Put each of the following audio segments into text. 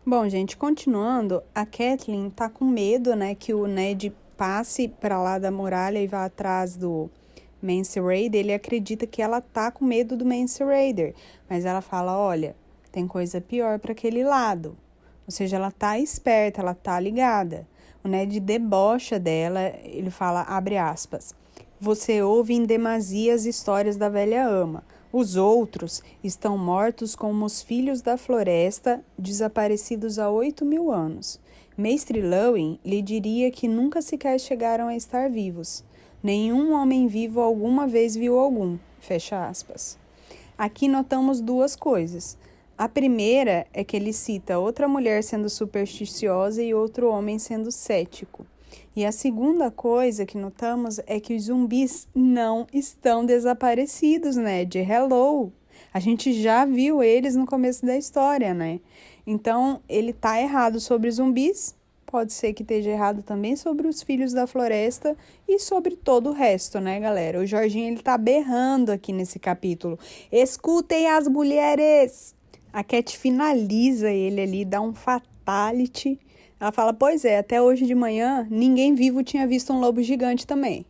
Bom, gente, continuando, a Catelyn tá com medo, né, que o Ned passe para lá da muralha e vá atrás do Mance Rayder. Ele acredita que ela tá com medo do Mance Rayder, mas ela fala, olha, tem coisa pior para aquele lado. Ou seja, ela tá esperta, ela tá ligada. O Ned debocha dela, ele fala, abre aspas, você ouve em demasia as histórias da velha ama. Os outros estão mortos como os filhos da floresta, desaparecidos há 8.000 anos. Mestre Lewin lhe diria que nunca sequer chegaram a estar vivos. Nenhum homem vivo alguma vez viu algum. Fecha aspas. Aqui notamos duas coisas. A primeira é que ele cita outra mulher sendo supersticiosa e outro homem sendo cético. E a segunda coisa que notamos é que os zumbis não estão desaparecidos, né? Hello! A gente já viu eles no começo da história, né? Então, ele tá errado sobre os zumbis, pode ser que esteja errado também sobre os filhos da floresta e sobre todo o resto, né, galera? O Jorginho, ele tá berrando aqui nesse capítulo. Escutem as mulheres! A Cat finaliza ele ali, dá um fatality. Ela fala, pois é, até hoje de manhã, ninguém vivo tinha visto um lobo gigante também.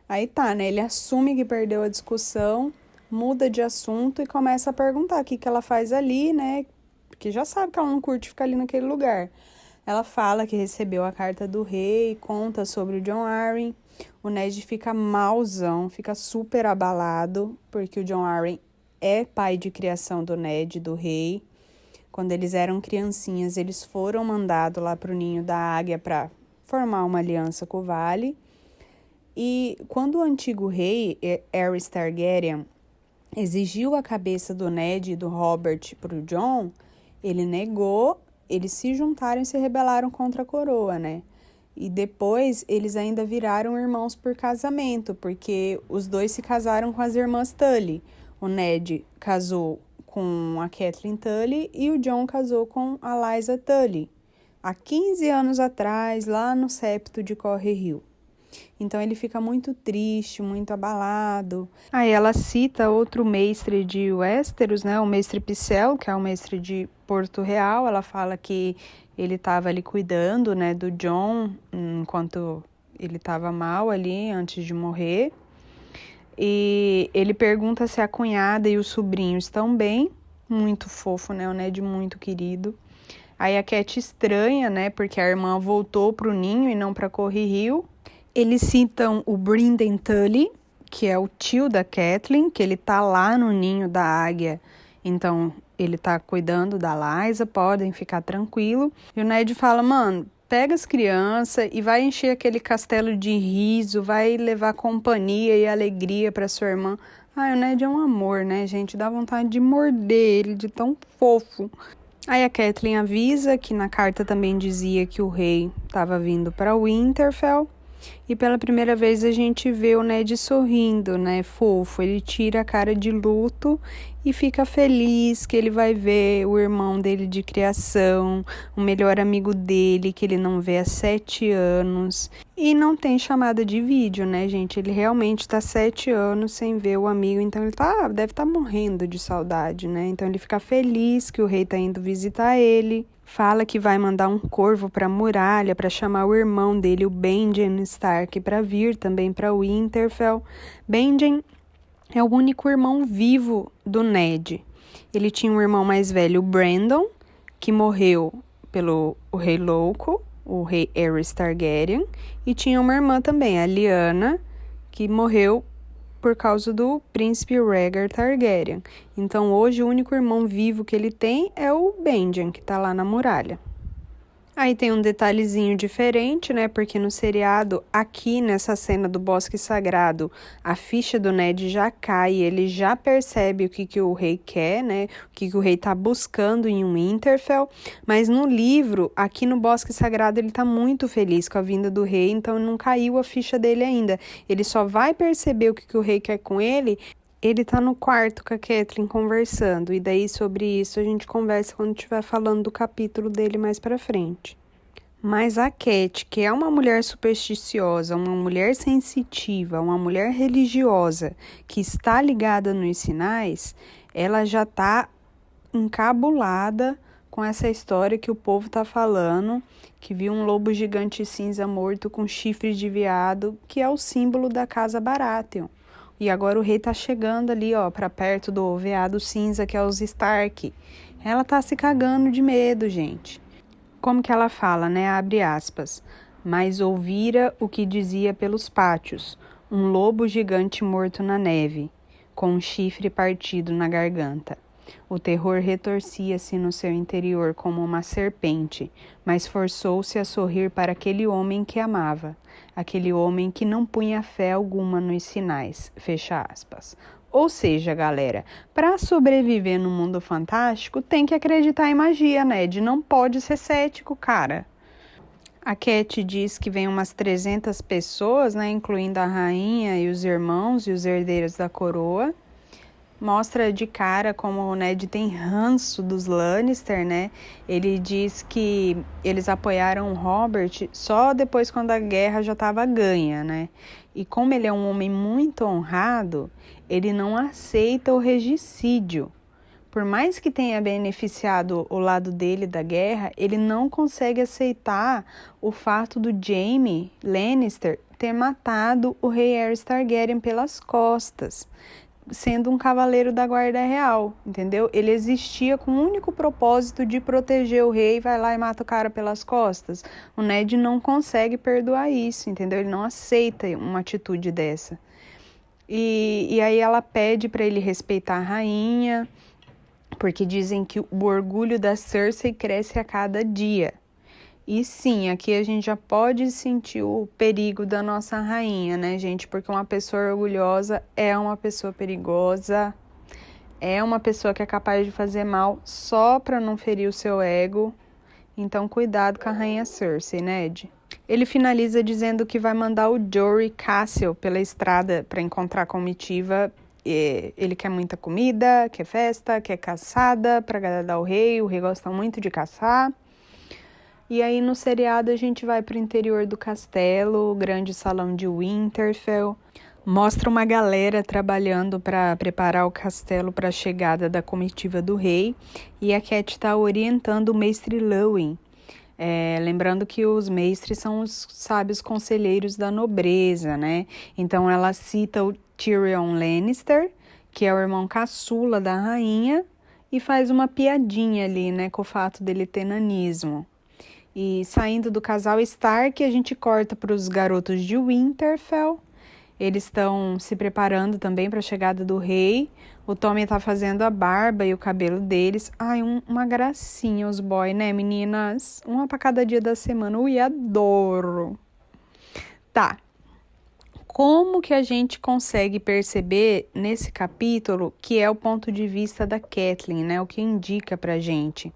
Aí tá, né, ele assume que perdeu a discussão, muda de assunto e começa a perguntar o que ela faz ali, né, porque já sabe que ela não curte ficar ali naquele lugar. Ela fala que recebeu a carta do rei, conta sobre o Jon Arryn. O Ned fica malzão, fica super abalado, porque o Jon Arryn é pai de criação do Ned, do rei. Quando eles eram criancinhas, eles foram mandados lá para o Ninho da Águia para formar uma aliança com o Vale. E quando o antigo rei, Aerys Targaryen, exigiu a cabeça do Ned e do Robert para o Jon, ele negou, eles se juntaram e se rebelaram contra a coroa, né? E depois eles ainda viraram irmãos por casamento, porque os dois se casaram com as irmãs Tully. O Ned casou com a Catelyn Tully e o Jon casou com a Lysa Tully, há 15 anos atrás, lá no septo de Corre Hill. Então ele fica muito triste, muito abalado. Aí ela cita outro mestre de Westeros, né, o mestre Pycelle, que é o mestre de Porto Real. Ela fala que ele estava ali cuidando, né, do Jon enquanto ele estava mal ali antes de morrer. E ele pergunta se a cunhada e o sobrinho estão bem. Muito fofo, né? O Ned muito querido. Aí a Cat estranha, né? Porque a irmã voltou pro ninho e não pra Corre Hill. Eles citam o Brynden Tully, que é o tio da Catelyn, que ele tá lá no ninho da águia. Então, ele tá cuidando da Lysa, podem ficar tranquilo. E o Ned fala, mano, pega as crianças e vai encher aquele castelo de riso, vai levar companhia e alegria para sua irmã. Ai, o Ned é um amor, né, gente? Dá vontade de morder ele, de tão fofo. Aí a Catelyn avisa que na carta também dizia que o rei estava vindo para Winterfell. E pela primeira vez a gente vê o Ned sorrindo, né, fofo. Ele tira a cara de luto e fica feliz que ele vai ver o irmão dele de criação, o melhor amigo dele, que ele não vê há 7 anos. E não tem chamada de vídeo, né, gente? Ele realmente tá 7 anos sem ver o amigo, então ele deve estar morrendo de saudade, né? Então ele fica feliz que o rei tá indo visitar ele. Fala que vai mandar um corvo para a muralha para chamar o irmão dele, o Benjen Stark, para vir também para Winterfell. Benjen é o único irmão vivo do Ned. Ele tinha um irmão mais velho, o Brandon, que morreu pelo o Rei Louco, o Rei Aerys Targaryen, e tinha uma irmã também, a Lyanna, que morreu por causa do príncipe Rhaegar Targaryen. Então, hoje, o único irmão vivo que ele tem é o Benjen, que tá lá na muralha. Aí tem um detalhezinho diferente, né? Porque no seriado, aqui nessa cena do Bosque Sagrado, a ficha do Ned já cai, ele já percebe o que o rei quer, né? O que o rei tá buscando em um Winterfell. Mas no livro, aqui no Bosque Sagrado, ele tá muito feliz com a vinda do rei, então não caiu a ficha dele ainda. Ele só vai perceber o que o rei quer com ele. Ele tá no quarto com a Catelyn conversando, e daí sobre isso a gente conversa quando estiver falando do capítulo dele mais pra frente. Mas a Cat, que é uma mulher supersticiosa, uma mulher sensitiva, uma mulher religiosa, que está ligada nos sinais, ela já tá encabulada com com essa história que o povo tá falando, que viu um lobo gigante cinza morto com chifres de veado, que é o símbolo da casa Baratheon. E agora o rei tá chegando ali, ó, pra perto do veado cinza, que é os Stark. Ela tá se cagando de medo, gente. Como que ela fala, né? Abre aspas. Mas ouvira o que dizia pelos pátios, um lobo gigante morto na neve, com um chifre partido na garganta. O terror retorcia-se no seu interior como uma serpente, mas forçou-se a sorrir para aquele homem que amava, aquele homem que não punha fé alguma nos sinais, fecha aspas. Ou seja, galera, para sobreviver no mundo fantástico, tem que acreditar em magia, né? Não pode ser cético, cara. A Cat diz que vem umas 300 pessoas, né, incluindo a rainha e os irmãos e os herdeiros da coroa. Mostra de cara como o Ned tem ranço dos Lannister, né? Ele diz que eles apoiaram o Robert só depois quando a guerra já estava ganha, né? E como ele é um homem muito honrado, ele não aceita o regicídio. Por mais que tenha beneficiado o lado dele da guerra, ele não consegue aceitar o fato do Jaime Lannister ter matado o rei Aerys Targaryen pelas costas, sendo um cavaleiro da guarda real, entendeu? Ele existia com o único propósito de proteger o rei, vai lá e mata o cara pelas costas. O Ned não consegue perdoar isso, entendeu? Ele não aceita uma atitude dessa. E aí ela pede para ele respeitar a rainha, porque dizem que o orgulho da Cersei cresce a cada dia. E sim, aqui a gente já pode sentir o perigo da nossa rainha, né, gente? Porque uma pessoa orgulhosa é uma pessoa perigosa, é uma pessoa que é capaz de fazer mal só para não ferir o seu ego. Então, cuidado com a rainha Cersei, Ned. Ele finaliza dizendo que vai mandar o Jory Cassel pela estrada para encontrar a comitiva. Ele quer muita comida, quer festa, quer caçada para agradar o rei gosta muito de caçar. E aí no seriado a gente vai para o interior do castelo, o grande salão de Winterfell, mostra uma galera trabalhando para preparar o castelo para a chegada da comitiva do rei, e a Cat está orientando o mestre Luwin. Lembrando que os mestres são os sábios conselheiros da nobreza, né? Então ela cita o Tyrion Lannister, que é o irmão caçula da rainha, e faz uma piadinha ali, né, com o fato dele ter nanismo. E saindo do casal Stark, a gente corta para os garotos de Winterfell. Eles estão se preparando também para a chegada do rei. O Tommy tá fazendo a barba e o cabelo deles. Ai, uma gracinha os boys, né, meninas? Uma para cada dia da semana. Ui, adoro! Tá. Como que a gente consegue perceber nesse capítulo que é o ponto de vista da Catelyn, né? O que indica pra gente?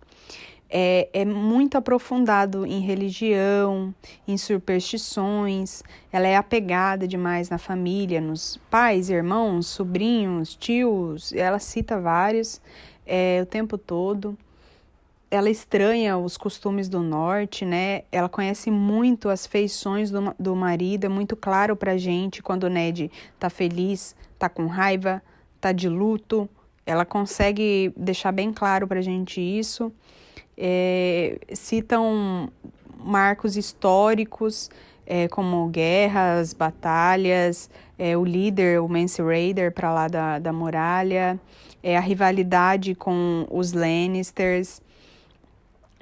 É muito aprofundado em religião, em superstições. Ela é apegada demais na família, nos pais, irmãos, sobrinhos, tios. Ela cita vários o tempo todo. Ela estranha os costumes do norte, né? Ela conhece muito as feições do marido. É muito claro pra gente quando o Ned tá feliz, tá com raiva, tá de luto. Ela consegue deixar bem claro pra gente isso. Citam marcos históricos, como guerras, batalhas, o líder, o Mance Rayder, para lá da muralha, a rivalidade com os Lannisters,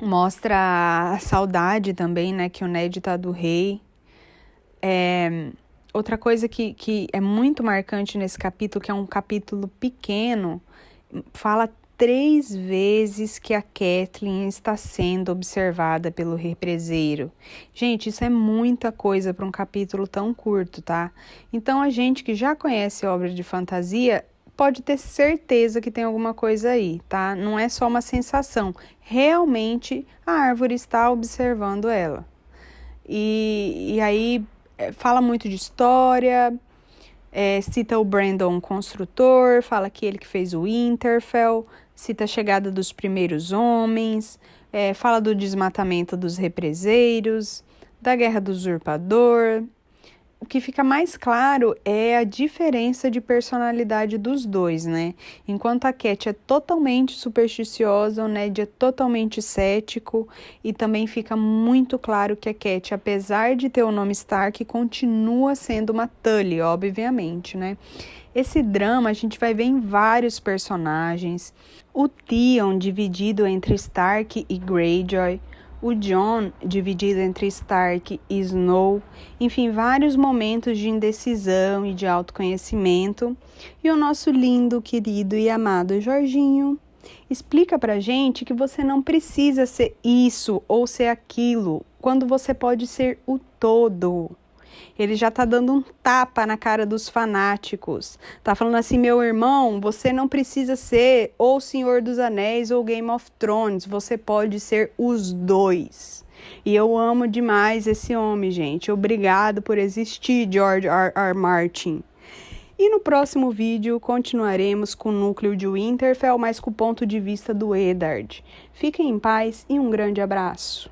mostra a saudade também, né, que o Ned tá do rei. Outra coisa que é muito marcante nesse capítulo, que é um capítulo pequeno, fala 3 vezes que a Catelyn está sendo observada pelo represeiro. Gente, isso é muita coisa para um capítulo tão curto, tá? Então, a gente que já conhece obra de fantasia pode ter certeza que tem alguma coisa aí, tá? Não é só uma sensação. Realmente, a árvore está observando ela. E aí, fala muito de história, cita o Brandon construtor, fala que ele que fez o Winterfell, cita a chegada dos primeiros homens, fala do desmatamento dos represeiros, da guerra do usurpador, o que fica mais claro é a diferença de personalidade dos dois, né? Enquanto a Cat é totalmente supersticiosa, o Ned é totalmente cético, e também fica muito claro que a Cat, apesar de ter o nome Stark, continua sendo uma Tully, obviamente, né? Esse drama a gente vai ver em vários personagens. O Theon dividido entre Stark e Greyjoy, o Jon dividido entre Stark e Snow, enfim, vários momentos de indecisão e de autoconhecimento. E o nosso lindo, querido e amado Jorginho explica pra gente que você não precisa ser isso ou ser aquilo, quando você pode ser o todo. Ele já tá dando um tapa na cara dos fanáticos. Tá falando assim, meu irmão, você não precisa ser ou Senhor dos Anéis ou Game of Thrones. Você pode ser os dois. E eu amo demais esse homem, gente. Obrigado por existir, George R. Martin. E no próximo vídeo continuaremos com o núcleo de Winterfell, mas com o ponto de vista do Eddard. Fiquem em paz e um grande abraço.